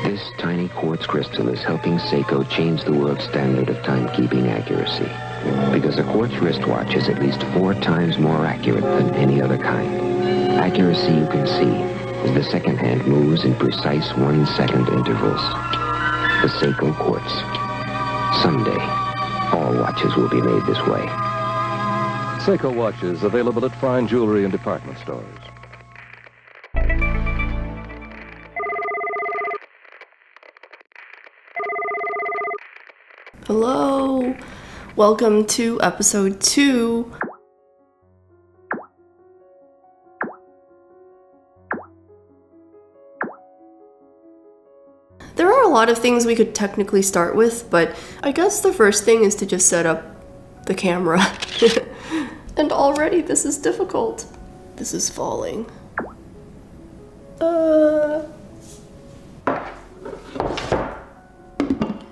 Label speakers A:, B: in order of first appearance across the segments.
A: This tiny quartz crystal is helping Seiko change the world standard of timekeeping accuracy. Because a quartz wristwatch is at least 4 times more accurate than any other kind. Accuracy you can see as the second hand moves in precise 1-second intervals. The Seiko quartz. Someday, all watches will be made this way.
B: Seiko watches available at fine jewelry and department stores.
C: Hello, welcome to episode 2. There are a lot of things we could technically start with, but I guess the first thing is to just set up the camera. And already this is difficult. This is falling.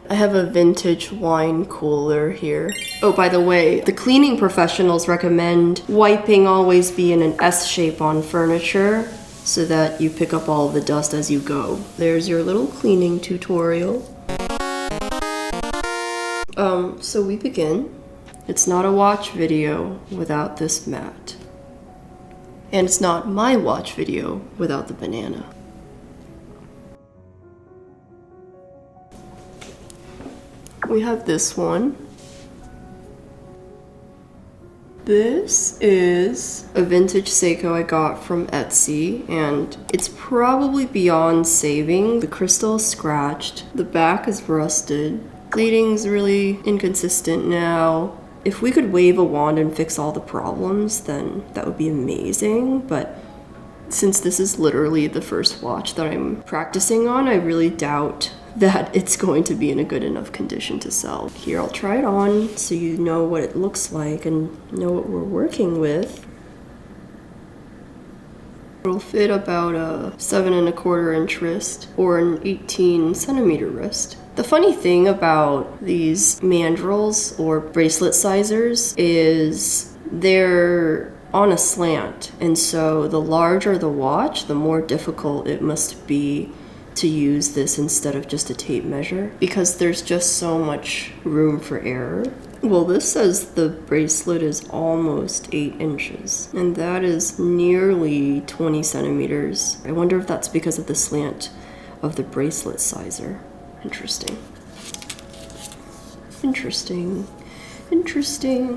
C: I have a vintage wine cooler here. Oh, by the way, the cleaning professionals recommend wiping always be in an S shape on furniture so that you pick up all the dust as you go. There's your little cleaning tutorial. So we begin. It's not a watch video without this mat. And it's not my watch video without the banana. We have this one. This is a vintage Seiko I got from Etsy, and it's probably beyond saving. The crystal is scratched, the back is rusted, bleeding's really inconsistent now. If we could wave a wand and fix all the problems, then that would be amazing, but since this is literally the first watch that I'm practicing on, I really doubt that it's going to be in a good enough condition to sell. Here, I'll try it on so you know what it looks like and know what we're working with. It'll fit about a 7¼ inch wrist or an 18 centimeter wrist. The funny thing about these mandrels or bracelet sizers is they're on a slant, and so the larger the watch, the more difficult it must be to use this instead of just a tape measure, because there's just so much room for error. Well, this says the bracelet is almost 8 inches, and that is nearly 20 centimeters. I wonder if that's because of the slant of the bracelet sizer. Interesting.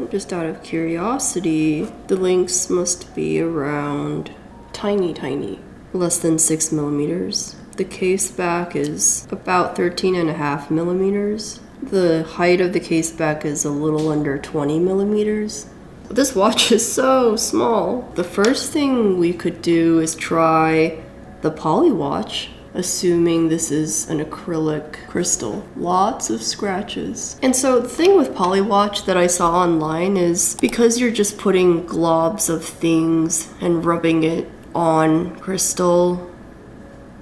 C: Just out of curiosity, the links must be around tiny, less than 6 millimeters. The case back is about 13.5 millimeters. The height of the case back is a little under 20 millimeters. This watch is so small. The first thing we could do is try the polywatch, assuming this is an acrylic crystal. Lots of scratches. And so the thing with polywatch that I saw online is because you're just putting globs of things and rubbing it on crystal,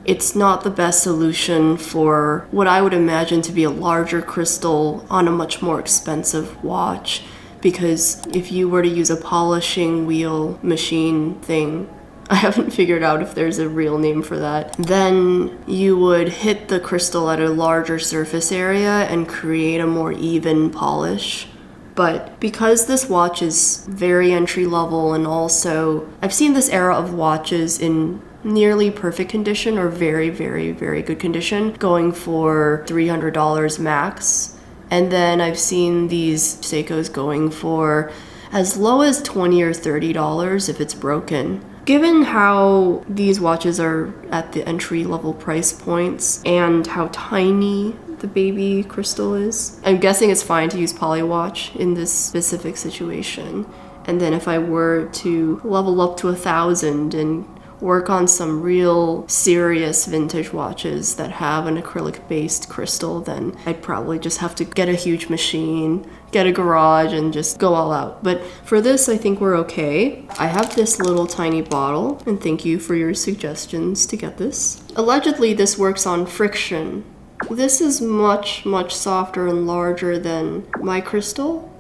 C: it's not the best solution for what I would imagine to be a larger crystal on a much more expensive watch, because if you were to use a polishing wheel machine thing, I haven't figured out if there's a real name for that, then you would hit the crystal at a larger surface area and create a more even polish. But because this watch is very entry level, and also I've seen this era of watches in nearly perfect condition or very good condition going for $300 max, and then I've seen these Seikos going for as low as $20 or $30 if it's broken. Given how these watches are at the entry level price points and how tiny the baby crystal is, I'm guessing it's fine to use polywatch in this specific situation. And then if I were to level up to 1,000 and work on some real serious vintage watches that have an acrylic based crystal, then I'd probably just have to get a huge machine, get a garage, and just go all out. But for this, I think we're okay. I have this little tiny bottle, and thank you for your suggestions to get this. Allegedly, this works on friction. This is much softer and larger than my crystal.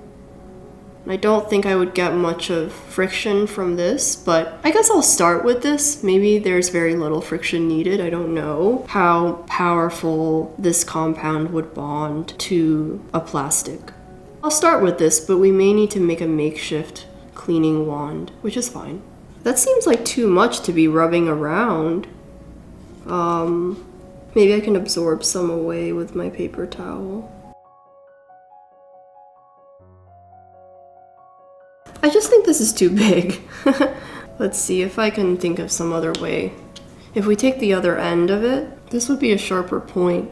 C: I don't think I would get much of friction from this, but I guess I'll start with this. Maybe there's very little friction needed. I don't know how powerful this compound would bond to a plastic. I'll start with this, but we may need to make a makeshift cleaning wand, which is fine. That seems like too much to be rubbing around. Maybe I can absorb some away with my paper towel. I just think this is too big. Let's see if I can think of some other way. If we take the other end of it, this would be a sharper point.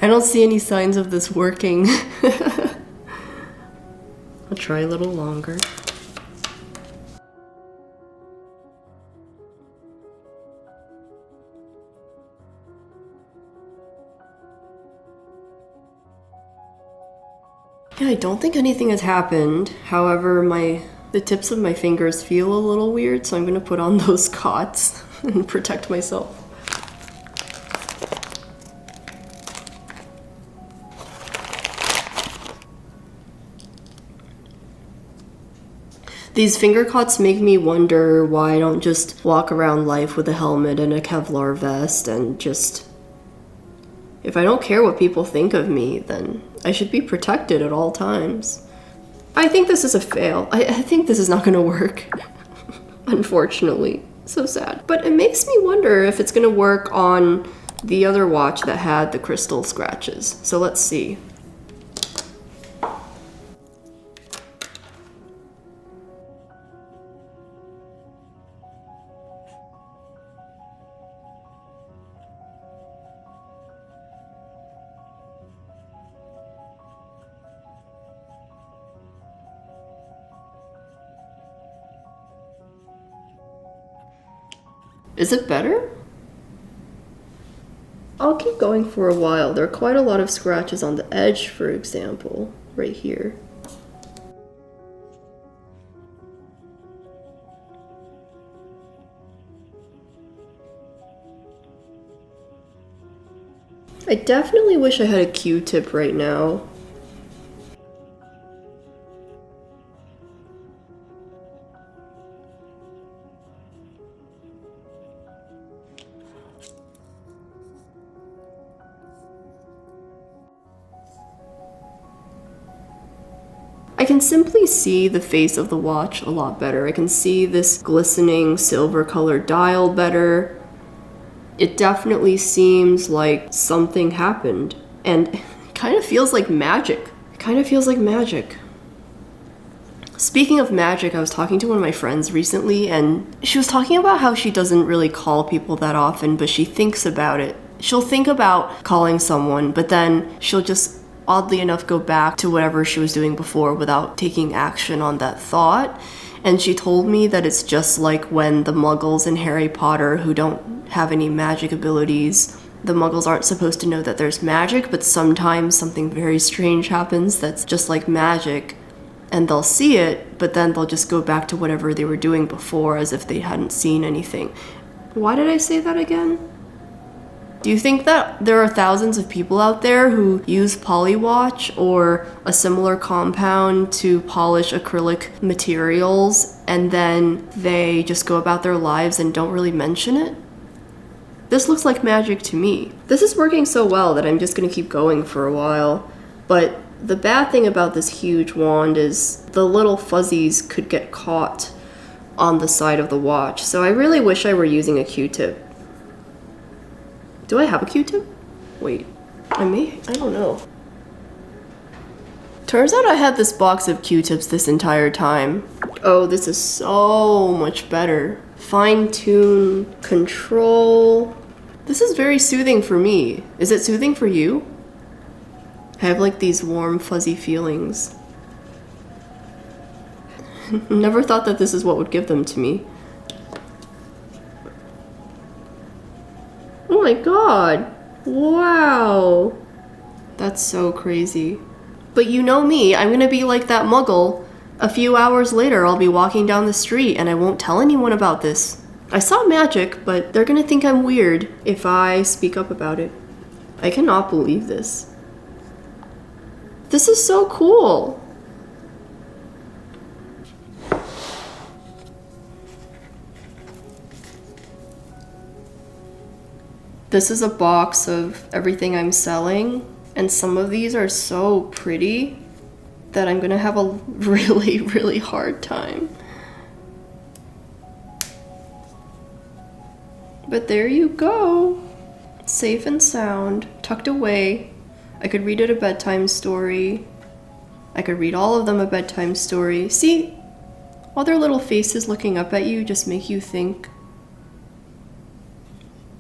C: I don't see any signs of this working. I'll try a little longer. Yeah, I don't think anything has happened. However, the tips of my fingers feel a little weird, so I'm gonna put on those cots and protect myself. These finger cuts make me wonder why I don't just walk around life with a helmet and a Kevlar vest and just... If I don't care what people think of me, then I should be protected at all times. I think this is a fail. I think this is not gonna work. Unfortunately. So sad. But it makes me wonder if it's gonna work on the other watch that had the crystal scratches. So let's see. Is it better? I'll keep going for a while. There are quite a lot of scratches on the edge, for example, right here. I definitely wish I had a Q-tip right now. I can simply see the face of the watch a lot better. I can see this glistening silver colored dial better. It definitely seems like something happened, and it kind of feels like magic. It kind of feels like magic. Speaking of magic, I was talking to one of my friends recently, and she was talking about how she doesn't really call people that often, but she thinks about it. She'll think about calling someone, but then she'll just oddly enough go back to whatever she was doing before without taking action on that thought. And she told me that it's just like when the Muggles in Harry Potter, who don't have any magic abilities, the Muggles aren't supposed to know that there's magic, but sometimes something very strange happens that's just like magic, and they'll see it, but then they'll just go back to whatever they were doing before as if they hadn't seen anything. Why did I say that again? Do you think that there are thousands of people out there who use polywatch or a similar compound to polish acrylic materials, and then they just go about their lives and don't really mention it? This looks like magic to me. This is working so well that I'm just gonna keep going for a while. But the bad thing about this huge wand is the little fuzzies could get caught on the side of the watch. So I really wish I were using a Q-tip. Do I have a Q-tip? Wait, I don't know. Turns out I had this box of Q-tips this entire time. Oh, this is so much better. Fine-tune, control. This is very soothing for me. Is it soothing for you? I have like these warm, fuzzy feelings. Never thought that this is what would give them to me. Oh my god! Wow. That's so crazy. But you know me, I'm gonna be like that muggle. A few hours later, I'll be walking down the street and I won't tell anyone about this. I saw magic, but they're gonna think I'm weird if I speak up about it. I cannot believe this. This is so cool. This is a box of everything I'm selling, and some of these are so pretty that I'm gonna have a really, really hard time. But there you go. Safe and sound, tucked away. I could read it a bedtime story. I could read all of them a bedtime story. See, all their little faces looking up at you just make you think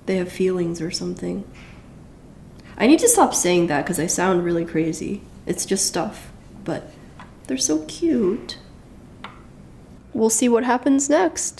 C: they have feelings or something. I need to stop saying that because I sound really crazy. It's just stuff, but they're so cute. We'll see what happens next.